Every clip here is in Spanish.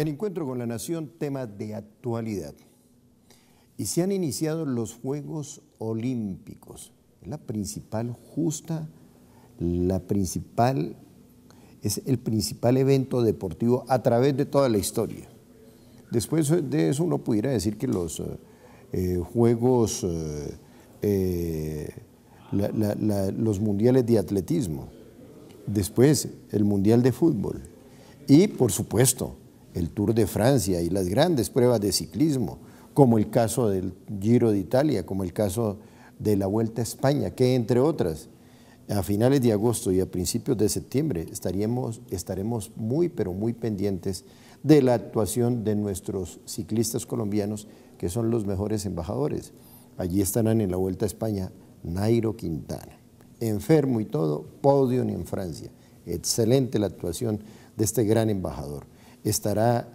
El encuentro con la nación, tema de actualidad. Y se han iniciado los Juegos Olímpicos. La principal justa, es el principal evento deportivo a través de toda la historia. Después de eso uno pudiera decir que los Juegos, los mundiales de atletismo, después el mundial de fútbol y por supuesto el Tour de Francia y las grandes pruebas de ciclismo, como el caso del Giro de Italia, como el caso de la Vuelta a España, que entre otras, a finales de agosto y a principios de septiembre estaremos muy, pero muy pendientes de la actuación de nuestros ciclistas colombianos, que son los mejores embajadores. Allí estarán en la Vuelta a España Nairo Quintana, enfermo y todo, podio en Francia. Excelente la actuación de este gran embajador. Estará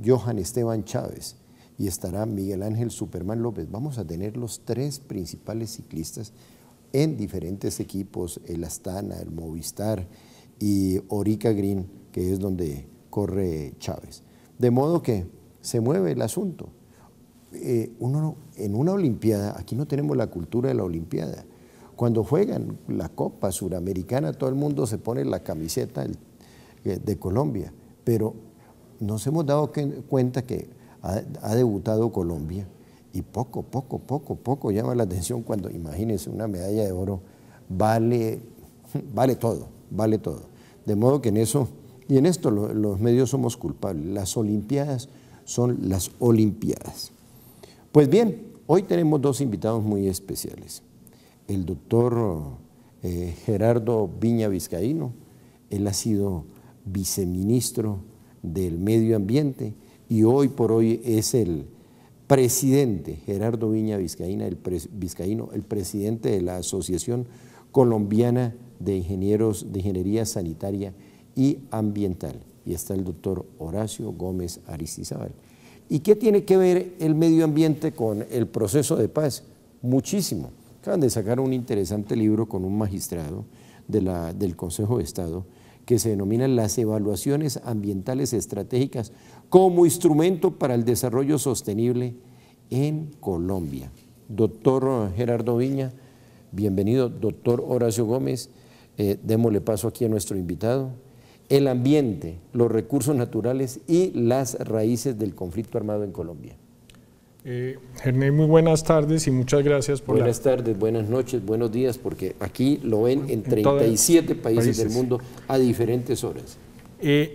Johan Esteban Chávez y estará Miguel Ángel Superman López. Vamos a tener los tres principales ciclistas en diferentes equipos, el Astana, el Movistar y Orica Green, que es donde corre Chávez. De modo que se mueve el asunto. En una olimpiada, aquí no tenemos la cultura de la olimpiada. Cuando juegan la Copa Suramericana, todo el mundo se pone la camiseta de Colombia, pero nos hemos dado cuenta que ha debutado Colombia y poco llama la atención cuando, imagínense, una medalla de oro vale todo. De modo que en eso, y en esto los medios somos culpables, las olimpiadas son las olimpiadas. Pues bien, hoy tenemos dos invitados muy especiales. El doctor Gerardo Viña Vizcaíno, él ha sido viceministro del Medio Ambiente y hoy por hoy es el presidente, Gerardo Viña Vizcaíno, el presidente de la Asociación Colombiana de Ingenieros de Ingeniería Sanitaria y Ambiental. Y está el doctor Horacio Gómez Aristizábal. ¿Y qué tiene que ver el medio ambiente con el proceso de paz? Muchísimo. Acaban de sacar un interesante libro con un magistrado del Consejo de Estado que se denominan las evaluaciones ambientales estratégicas como instrumento para el desarrollo sostenible en Colombia. Doctor Gerardo Viña, bienvenido. Doctor Horacio Gómez, démosle paso aquí a nuestro invitado. El ambiente, los recursos naturales y las raíces del conflicto armado en Colombia. Ernest, muy buenas tardes y muchas gracias por Buenas tardes, buenas noches, buenos días, porque aquí lo ven en 37 países del mundo a diferentes horas.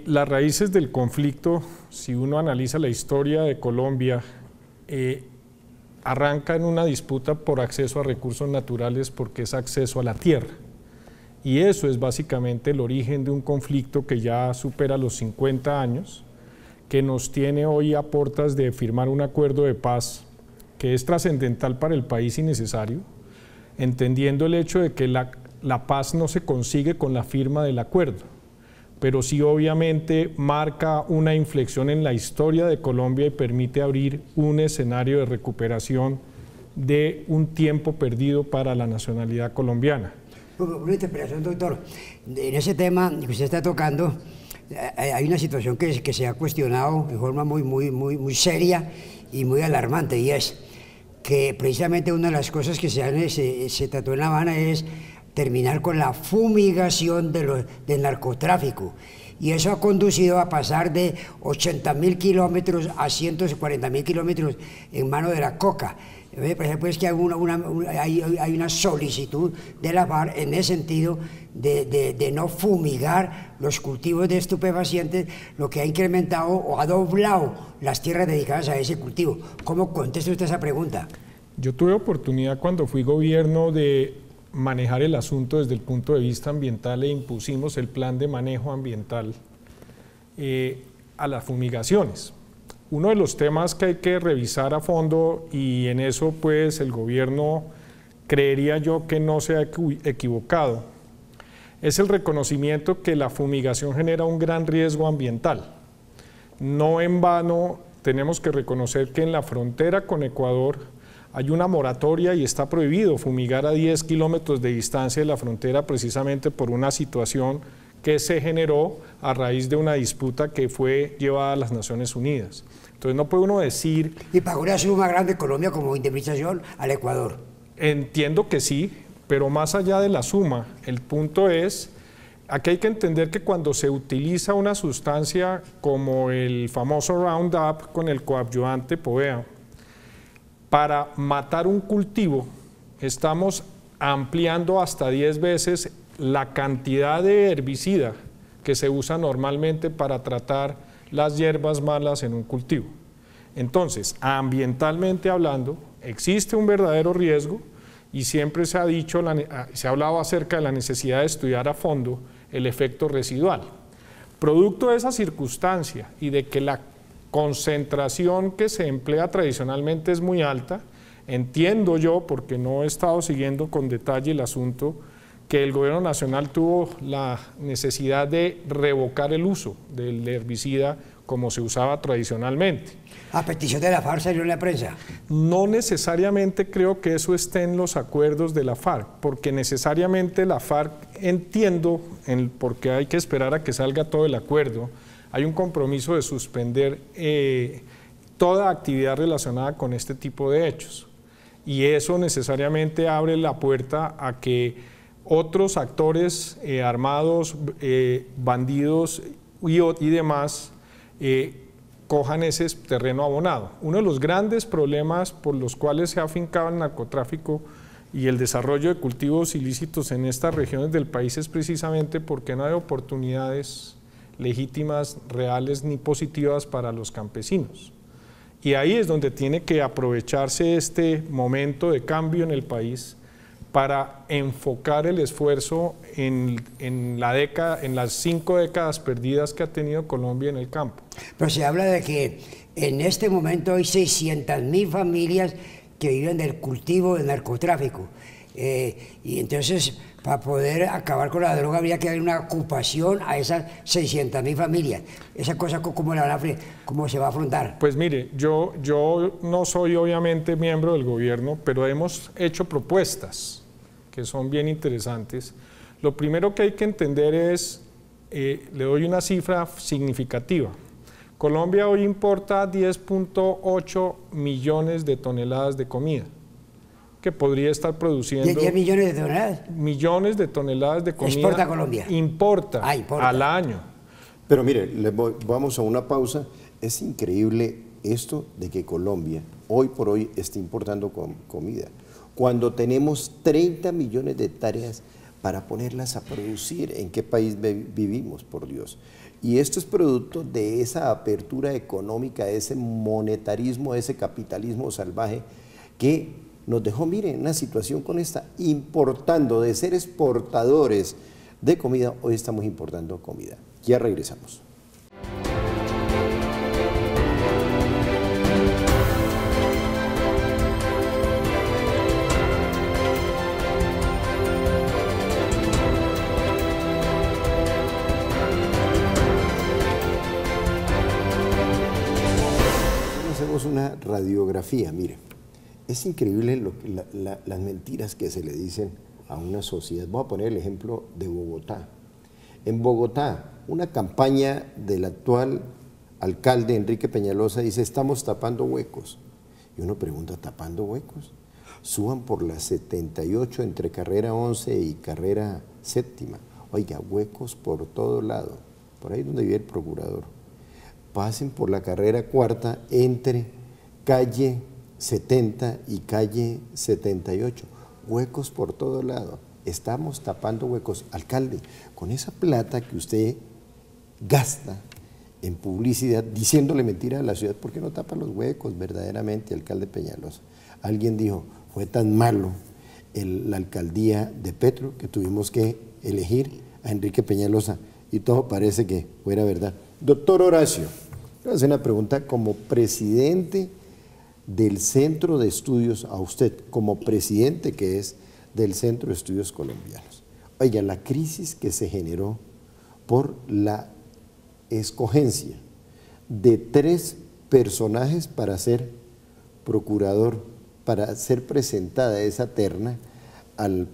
Las raíces del conflicto, si uno analiza la historia de Colombia, arranca en una disputa por acceso a recursos naturales porque es acceso a la tierra. Y eso es básicamente el origen de un conflicto que ya supera los 50 años, que nos tiene hoy a puertas de firmar un acuerdo de paz que es trascendental para el país y necesario, entendiendo el hecho de que la paz no se consigue con la firma del acuerdo, pero sí obviamente marca una inflexión en la historia de Colombia y permite abrir un escenario de recuperación de un tiempo perdido para la nacionalidad colombiana. Una interpretación, doctor. En ese tema que usted está tocando, hay una situación que se ha cuestionado de forma muy seria y muy alarmante, y es que precisamente una de las cosas que se trató en La Habana es terminar con la fumigación del narcotráfico, y eso ha conducido a pasar de 80.000 kilómetros a 140.000 kilómetros en mano de la coca. Por ejemplo, es que hay una solicitud de la FARC en ese sentido de no fumigar los cultivos de estupefacientes, lo que ha incrementado o ha doblado las tierras dedicadas a ese cultivo. ¿Cómo contesta usted esa pregunta? Yo tuve oportunidad cuando fui gobierno de manejar el asunto desde el punto de vista ambiental e impusimos el plan de manejo ambiental a las fumigaciones. Uno de los temas que hay que revisar a fondo, y en eso pues el gobierno creería yo que no se ha equivocado, es el reconocimiento que la fumigación genera un gran riesgo ambiental. No en vano tenemos que reconocer que en la frontera con Ecuador hay una moratoria y está prohibido fumigar a 10 kilómetros de distancia de la frontera precisamente por una situación que se generó a raíz de una disputa que fue llevada a las Naciones Unidas. Entonces no puede uno decir... ¿Y pagó una suma grande Colombia como indemnización al Ecuador? Entiendo que sí, pero más allá de la suma, el punto es, aquí hay que entender que cuando se utiliza una sustancia como el famoso Roundup con el coadyuvante povea, para matar un cultivo, estamos ampliando hasta 10 veces la cantidad de herbicida que se usa normalmente para tratar las hierbas malas en un cultivo. Entonces, ambientalmente hablando, existe un verdadero riesgo y siempre se ha dicho, se ha hablado acerca de la necesidad de estudiar a fondo el efecto residual. Producto de esa circunstancia y de que la concentración que se emplea tradicionalmente es muy alta, entiendo yo, porque no he estado siguiendo con detalle el asunto, que el gobierno nacional tuvo la necesidad de revocar el uso del herbicida como se usaba tradicionalmente. A petición de la FARC salió en la prensa. No necesariamente creo que eso esté en los acuerdos de la FARC, porque necesariamente la FARC, entiendo, porque hay que esperar a que salga todo el acuerdo, hay un compromiso de suspender toda actividad relacionada con este tipo de hechos. Y eso necesariamente abre la puerta a que otros actores armados, bandidos y demás, cojan ese terreno abonado. Uno de los grandes problemas por los cuales se ha afincado el narcotráfico y el desarrollo de cultivos ilícitos en estas regiones del país es precisamente porque no hay oportunidades legítimas, reales ni positivas para los campesinos. Y ahí es donde tiene que aprovecharse este momento de cambio en el país para enfocar el esfuerzo en las 5 décadas perdidas que ha tenido Colombia en el campo. Pero se habla de que en este momento hay 600.000 familias que viven del cultivo del narcotráfico. Y entonces, para poder acabar con la droga habría que dar una ocupación a esas 600.000 familias. ¿Esa cosa cómo se va a afrontar? Pues mire, yo no soy obviamente miembro del gobierno, pero hemos hecho propuestas que son bien interesantes. Lo primero que hay que entender es, le doy una cifra significativa. Colombia hoy importa 10.8 millones de toneladas de comida, que podría estar produciendo... ¿10 millones de toneladas? Millones de toneladas de comida. ¿Exporta Colombia? Importa al año. Pero mire, vamos a una pausa. Es increíble esto de que Colombia hoy por hoy esté importando comida, cuando tenemos 30 millones de hectáreas para ponerlas a producir. ¿En qué país vivimos, por Dios? Y esto es producto de esa apertura económica, de ese monetarismo, de ese capitalismo salvaje que nos dejó, miren, una situación con esta, importando, de ser exportadores de comida, hoy estamos importando comida. Ya regresamos. Hacemos una radiografía, mire. Es increíble las mentiras que se le dicen a una sociedad. Voy a poner el ejemplo de Bogotá. En Bogotá, una campaña del actual alcalde Enrique Peñalosa dice: estamos tapando huecos. Y uno pregunta, ¿tapando huecos? Suban por la 78 entre carrera 11 y carrera séptima. Oiga, huecos por todo lado. Por ahí donde vive el procurador. Pasen por la carrera cuarta entre calle 70 y calle 78, huecos por todo lado, estamos tapando huecos. Alcalde, con esa plata que usted gasta en publicidad, diciéndole mentira a la ciudad, ¿por qué no tapa los huecos verdaderamente, alcalde Peñalosa? Alguien dijo, fue tan malo la alcaldía de Petro que tuvimos que elegir a Enrique Peñalosa, y todo parece que fuera verdad. Doctor Horacio, le voy a hacer una pregunta como presidente del Centro de Estudios, a usted como presidente que es del Centro de Estudios Colombianos. Oiga, la crisis que se generó por la escogencia de 3 personajes para ser procurador, para ser presentada esa terna al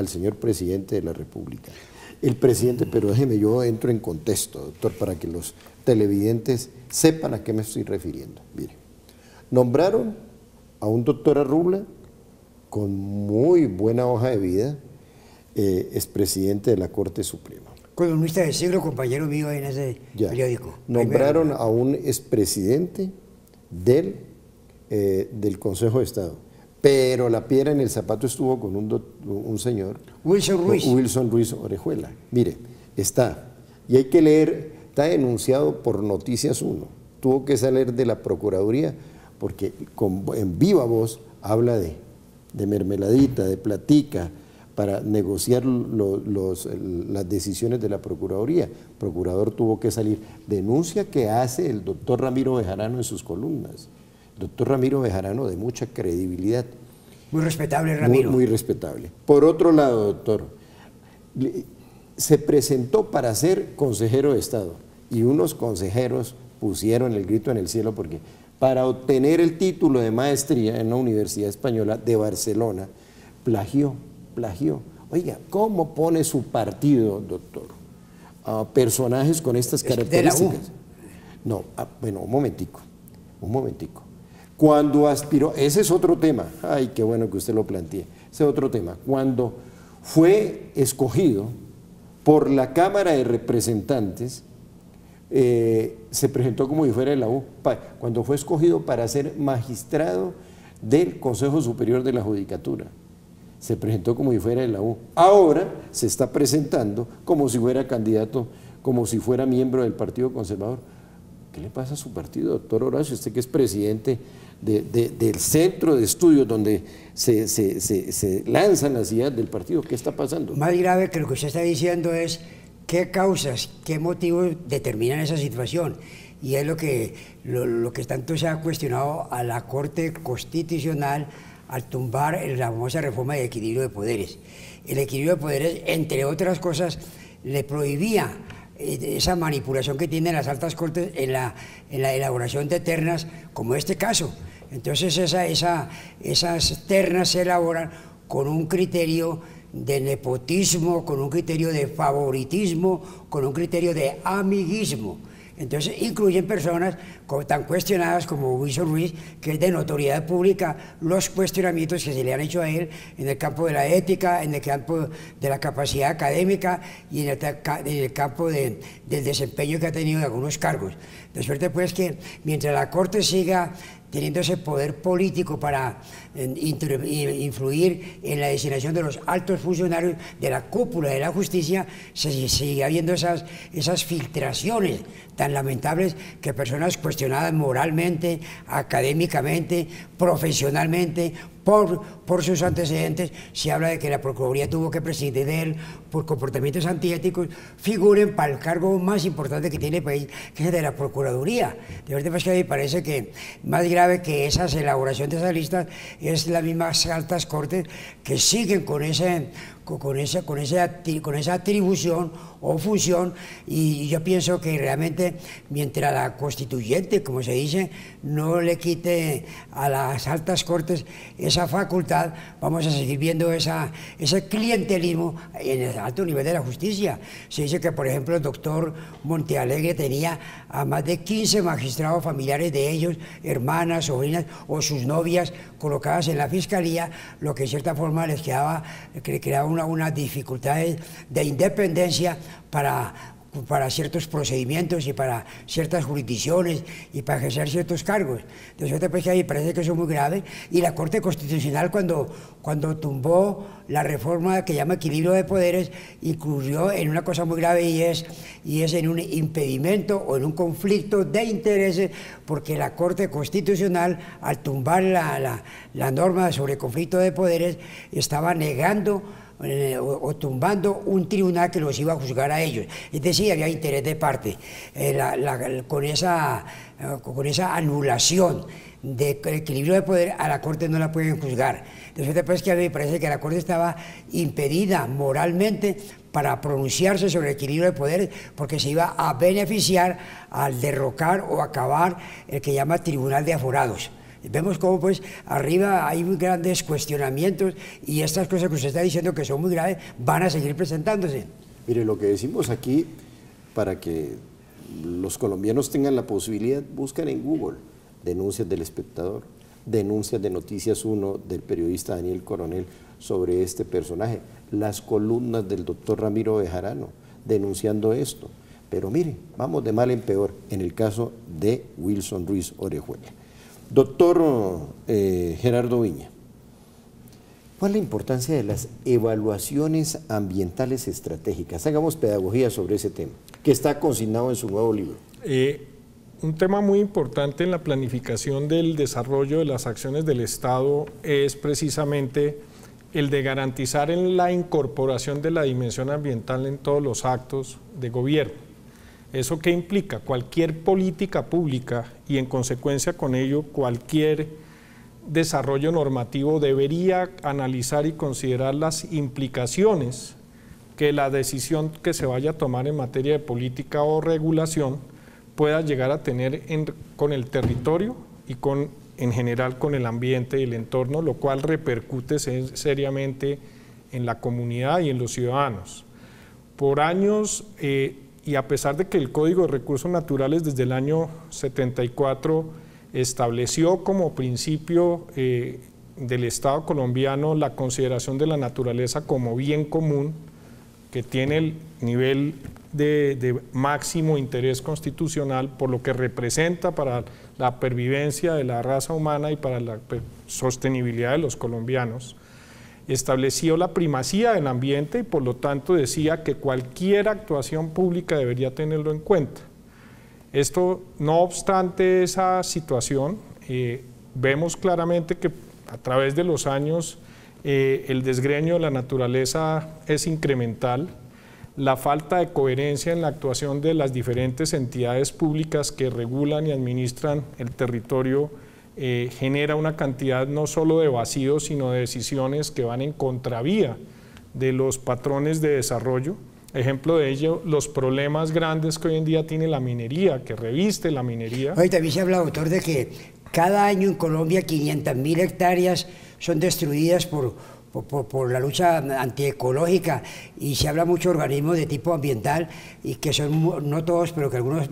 señor presidente de la República. El presidente, pero déjeme, yo entro en contexto, doctor, para que los televidentes sepan a qué me estoy refiriendo. Mire, nombraron a un doctor Arrubla con muy buena hoja de vida, expresidente de la Corte Suprema. Columnista del Siglo, compañero mío en ese periódico. Nombraron a un expresidente del Consejo de Estado, pero la piedra en el zapato estuvo con un señor, Wilson Ruiz Orejuela. Mire, y hay que leer, está denunciado por Noticias 1, tuvo que salir de la Procuraduría, porque en viva voz habla de mermeladita, de platica, para negociar las decisiones de la Procuraduría. El procurador tuvo que salir. Denuncia que hace el doctor Ramiro Bejarano en sus columnas. Doctor Ramiro Bejarano, de mucha credibilidad. Muy respetable, Ramiro. Muy respetable. Por otro lado, doctor, se presentó para ser consejero de Estado y unos consejeros pusieron el grito en el cielo porque para obtener el título de maestría en la Universidad Española de Barcelona, plagió. Oiga, ¿cómo pone su partido, doctor, a personajes con estas características? No, bueno, un momentico. Cuando aspiró, ese es otro tema, ay, qué bueno que usted lo plantee, ese es otro tema. Cuando fue escogido por la Cámara de Representantes, se presentó como si fuera de la U, cuando fue escogido para ser magistrado del Consejo Superior de la Judicatura. Se presentó como si fuera de la U. Ahora se está presentando como si fuera candidato, como si fuera miembro del Partido Conservador. ¿Qué le pasa a su partido, doctor Horacio? Usted que es presidente del centro de estudios donde se lanzan las ideas del partido. ¿Qué está pasando? Más grave que lo que usted está diciendo es qué causas, qué motivos determinan esa situación. Y es lo que tanto se ha cuestionado a la Corte Constitucional al tumbar la famosa reforma de equilibrio de poderes. El equilibrio de poderes, entre otras cosas, le prohibía esa manipulación que tienen las altas cortes en la elaboración de ternas, como este caso. Entonces esas ternas se elaboran con un criterio de nepotismo, con un criterio de favoritismo, con un criterio de amiguismo. Entonces incluyen personas tan cuestionadas como Wilson Ruiz, que es de notoriedad pública los cuestionamientos que se le han hecho a él en el campo de la ética, en el campo de la capacidad académica y en el campo del desempeño que ha tenido en algunos cargos. De suerte pues que mientras la Corte siga teniendo ese poder político para influir en la designación de los altos funcionarios de la cúpula de la justicia, se sigue habiendo esas filtraciones tan lamentables que personas cuestionadas moralmente, académicamente, profesionalmente, por sus antecedentes, se habla de que la Procuraduría tuvo que prescindir de él por comportamientos antiéticos, figuren para el cargo más importante que tiene el país, que es el de la Procuraduría. De verdad es que a mí me parece que más grave que esa elaboración de esas listas es las mismas altas cortes que siguen con esa atribución o función, y yo pienso que realmente mientras la constituyente, como se dice, no le quite a las altas cortes esa facultad, vamos a seguir viendo ese clientelismo en el alto nivel de la justicia. Se dice que, por ejemplo, el doctor Montealegre tenía a más de 15 magistrados familiares de ellos, hermanas, sobrinas o sus novias colocadas en la fiscalía, lo que en cierta forma les creaba unas dificultades de independencia para ciertos procedimientos y para ciertas jurisdicciones y para ejercer ciertos cargos. Entonces, pues, que a mí me parece que eso es muy grave, y la Corte Constitucional cuando tumbó la reforma que llama equilibrio de poderes, incluyó en una cosa muy grave, y es en un impedimento o en un conflicto de intereses, porque la Corte Constitucional, al tumbar la norma sobre conflicto de poderes, estaba negando o tumbando un tribunal que los iba a juzgar a ellos. Es decir, había interés de parte. Con esa anulación de equilibrio de poder, a la Corte no la pueden juzgar. Entonces, después que a mí me parece que la Corte estaba impedida moralmente para pronunciarse sobre el equilibrio de poderes, porque se iba a beneficiar al derrocar o acabar el que llama Tribunal de Aforados. Vemos cómo pues arriba hay grandes cuestionamientos, y estas cosas que usted está diciendo que son muy graves van a seguir presentándose. Mire, lo que decimos aquí, para que los colombianos tengan la posibilidad, buscan en Google denuncias del Espectador, denuncias de Noticias 1 del periodista Daniel Coronel sobre este personaje, las columnas del doctor Ramiro Bejarano denunciando esto. Pero mire, vamos de mal en peor en el caso de Wilson Ruiz Orejuela. Doctor Gerardo Viña, ¿cuál es la importancia de las evaluaciones ambientales estratégicas? Hagamos pedagogía sobre ese tema, que está consignado en su nuevo libro. Un tema muy importante en la planificación del desarrollo de las acciones del Estado es precisamente el de garantizar la incorporación de la dimensión ambiental en todos los actos de gobierno. ¿Eso qué implica? Cualquier política pública y en consecuencia con ello cualquier desarrollo normativo debería analizar y considerar las implicaciones que la decisión que se vaya a tomar en materia de política o regulación pueda llegar a tener con el territorio y en general con el ambiente y el entorno, lo cual repercute seriamente en la comunidad y en los ciudadanos. Por años, y a pesar de que el Código de Recursos Naturales desde el año 74 estableció como principio del Estado colombiano la consideración de la naturaleza como bien común, que tiene el nivel de máximo interés constitucional por lo que representa para la pervivencia de la raza humana y para la sostenibilidad de los colombianos, estableció la primacía del ambiente y por lo tanto decía que cualquier actuación pública debería tenerlo en cuenta. Esto, no obstante esa situación, vemos claramente que a través de los años el desgreño de la naturaleza es incremental, la falta de coherencia en la actuación de las diferentes entidades públicas que regulan y administran el territorio genera una cantidad no solo de vacíos, sino de decisiones que van en contravía de los patrones de desarrollo. Ejemplo de ello, los problemas grandes que hoy en día tiene la minería, que reviste la minería. Hoy también se habla, doctor, de que cada año en Colombia 500.000 hectáreas son destruidas por la lucha antiecológica, y se habla mucho de organismos de tipo ambiental, y que son, no todos, pero que algunos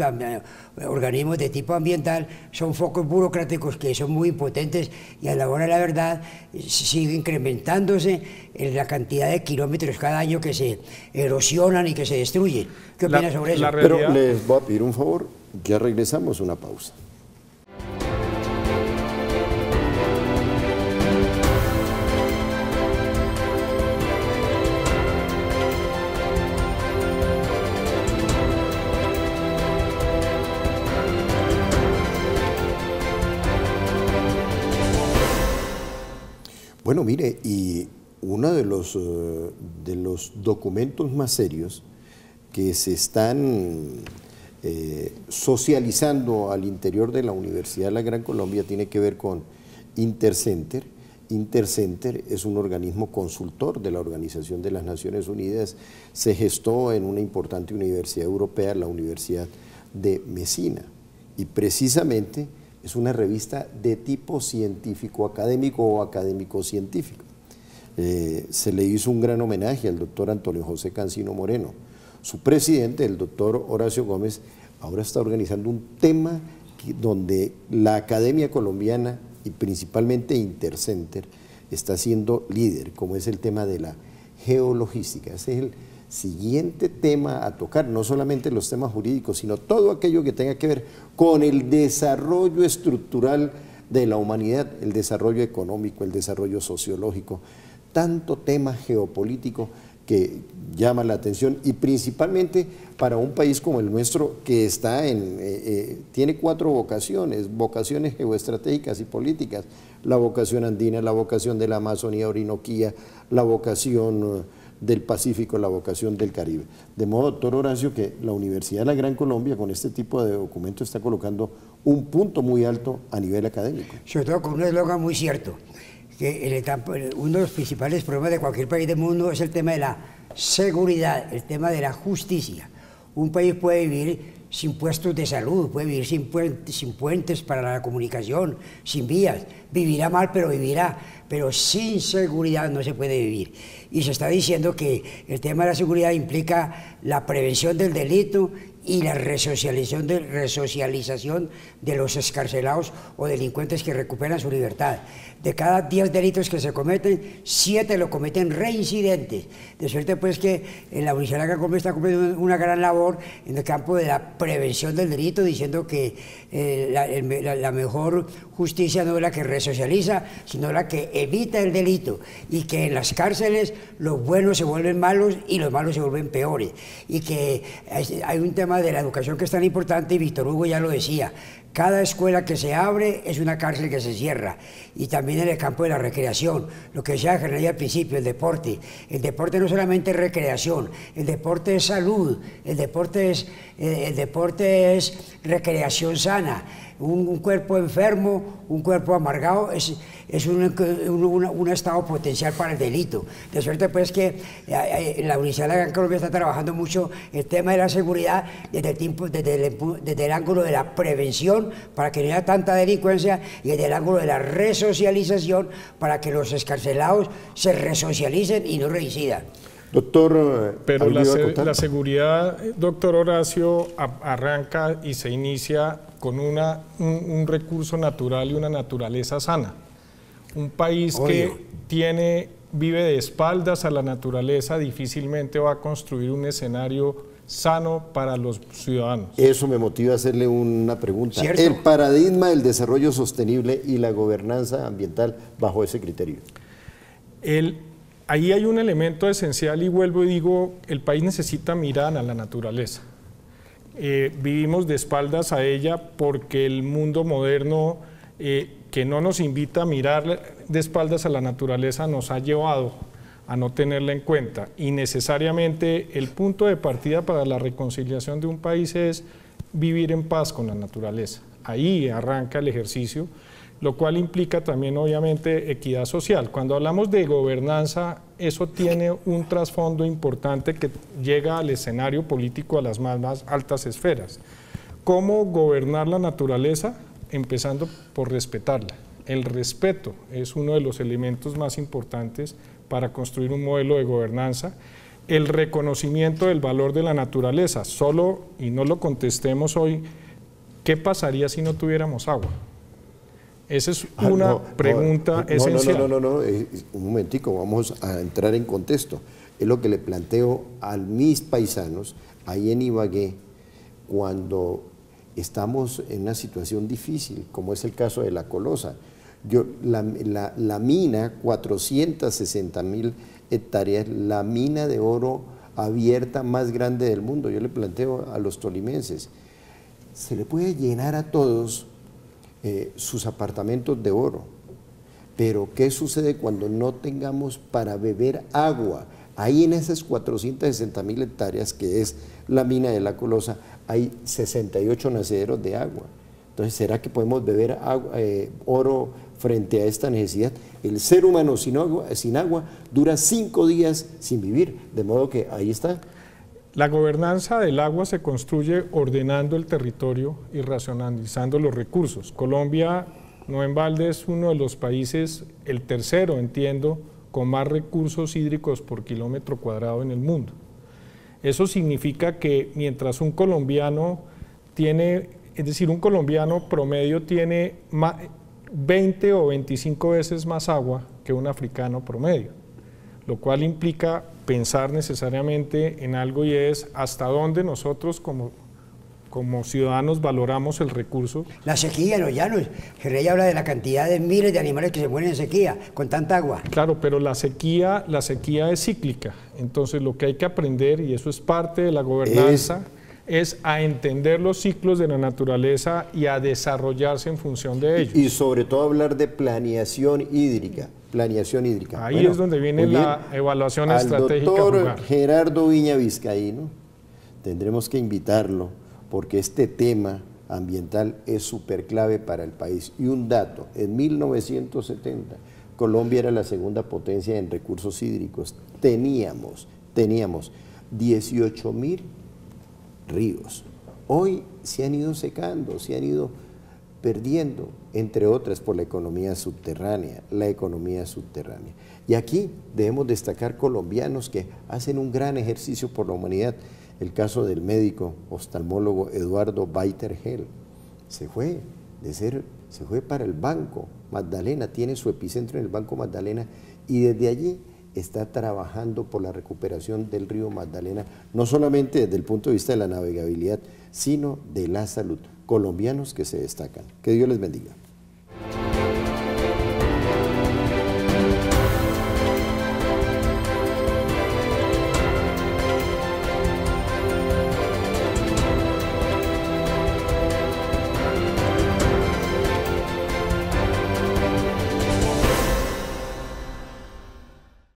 organismos de tipo ambiental son focos burocráticos que son muy impotentes, y a la hora de la verdad sigue incrementándose en la cantidad de kilómetros cada año que se erosionan y que se destruyen. ¿Qué opinas sobre eso? Pero les voy a pedir un favor, ya regresamos, una pausa. Bueno, mire, y uno de los documentos más serios que se están socializando al interior de la Universidad de la Gran Colombia tiene que ver con Intercenter. Intercenter es un organismo consultor de la Organización de las Naciones Unidas, se gestó en una importante universidad europea, la Universidad de Messina, y precisamente es una revista de tipo científico académico o académico científico. Se le hizo un gran homenaje al doctor Antonio José Cancino Moreno. Su presidente, el doctor Horacio Gómez, ahora está organizando un tema donde la Academia Colombiana y principalmente Intercenter está siendo líder, como es el tema de la geologística. Ese es el siguiente tema a tocar, no solamente los temas jurídicos, sino todo aquello que tenga que ver con el desarrollo estructural de la humanidad, el desarrollo económico, el desarrollo sociológico, tanto tema geopolítico que llama la atención, y principalmente para un país como el nuestro que está tiene 4 vocaciones geoestratégicas y políticas: la vocación andina, la vocación de la Amazonía Orinoquía, la vocación del Pacífico, la vocación del Caribe. De modo, doctor Horacio, que la Universidad de la Gran Colombia con este tipo de documentos está colocando un punto muy alto a nivel académico. Sobre todo con un eslogan muy cierto, que uno de los principales problemas de cualquier país del mundo es el tema de la seguridad, el tema de la justicia. Un país puede vivir sin puestos de salud, puede vivir sin puentes para la comunicación, sin vías. Vivirá mal, pero vivirá, pero sin seguridad no se puede vivir. Y se está diciendo que el tema de la seguridad implica la prevención del delito y la resocialización de los excarcelados o delincuentes que recuperan su libertad. De cada 10 delitos que se cometen, 7 lo cometen reincidentes. De suerte pues que la Universidad de Colombia está cumpliendo una gran labor en el campo de la prevención del delito, diciendo que la mejor justicia no es la que resocializa, sino la que evita el delito, y que en las cárceles los buenos se vuelven malos y los malos se vuelven peores, y que hay un tema de la educación que es tan importante, y Víctor Hugo ya lo decía: cada escuela que se abre es una cárcel que se cierra. Y también en el campo de la recreación, lo que decía Gerardo al principio, el deporte. El deporte no solamente es recreación, el deporte es salud, el deporte es recreación sana. Un cuerpo enfermo, un cuerpo amargado es un estado potencial para el delito. De suerte pues que la Universidad de la Gran Colombia está trabajando mucho el tema de la seguridad desde el ángulo de la prevención, para que no haya tanta delincuencia, y desde el ángulo de la resocialización, para que los excarcelados se resocialicen y no reincidan. Doctor, pero la seguridad, doctor Horacio, arranca y se inicia con un recurso natural y una naturaleza sana. Un país que vive de espaldas a la naturaleza difícilmente va a construir un escenario sano para los ciudadanos. Eso me motiva a hacerle una pregunta. ¿Cierto? El paradigma del desarrollo sostenible y la gobernanza ambiental bajo ese criterio. Ahí hay un elemento esencial, y vuelvo y digo, el país necesita mirar a la naturaleza. Vivimos de espaldas a ella porque el mundo moderno, que no nos invita a mirar de espaldas a la naturaleza, nos ha llevado a no tenerla en cuenta. Y necesariamente el punto de partida para la reconciliación de un país es vivir en paz con la naturaleza. Ahí arranca el ejercicio, lo cual implica también obviamente equidad social. Cuando hablamos de gobernanza, eso tiene un trasfondo importante que llega al escenario político a las más altas esferas. ¿Cómo gobernar la naturaleza? Empezando por respetarla. El respeto es uno de los elementos más importantes para construir un modelo de gobernanza. El reconocimiento del valor de la naturaleza. Solo, y no lo contestemos hoy, ¿qué pasaría si no tuviéramos agua? Esa es una pregunta esencial. No, un momentico, vamos a entrar en contexto. Es lo que le planteo a mis paisanos ahí en Ibagué, cuando estamos en una situación difícil, como es el caso de La Colosa. La mina, 460.000 hectáreas, la mina de oro abierta más grande del mundo. Yo le planteo a los tolimenses, se le puede llenar a todos sus apartamentos de oro, pero ¿qué sucede cuando no tengamos para beber agua? Ahí en esas 460.000 hectáreas, que es la mina de La Colosa, hay 68 nacederos de agua. Entonces, ¿será que podemos beber oro frente a esta necesidad? El ser humano sin agua dura 5 días sin vivir, de modo que ahí está. La gobernanza del agua se construye ordenando el territorio y racionalizando los recursos. Colombia, no en balde, es uno de los países, el tercero, entiendo, con más recursos hídricos por kilómetro cuadrado en el mundo. Eso significa que mientras un colombiano un colombiano promedio tiene 20 o 25 veces más agua que un africano promedio, lo cual implica pensar necesariamente en algo, y es hasta dónde nosotros como ciudadanos valoramos el recurso. La sequía en los llanos. Gerrey habla de la cantidad de miles de animales que se mueren en sequía con tanta agua. Claro, pero la sequía es cíclica. Entonces lo que hay que aprender, y eso es parte de la gobernanza, es a entender los ciclos de la naturaleza y a desarrollarse en función de ellos. Y sobre todo hablar de planeación hídrica. Ahí es donde viene la evaluación estratégica. Al doctor Gerardo Viña Vizcaíno tendremos que invitarlo, porque este tema ambiental es súper clave para el país. Y un dato, en 1970 Colombia era la segunda potencia en recursos hídricos. Teníamos 18.000 ríos, hoy se han ido secando, se han ido perdiendo, entre otras por la economía subterránea, Y aquí debemos destacar colombianos que hacen un gran ejercicio por la humanidad. El caso del médico oftalmólogo Eduardo Beitergel, se fue para el Banco Magdalena, tiene su epicentro en el Banco Magdalena y desde allí está trabajando por la recuperación del río Magdalena, no solamente desde el punto de vista de la navegabilidad, sino de la salud. Colombianos que se destacan. Que Dios les bendiga.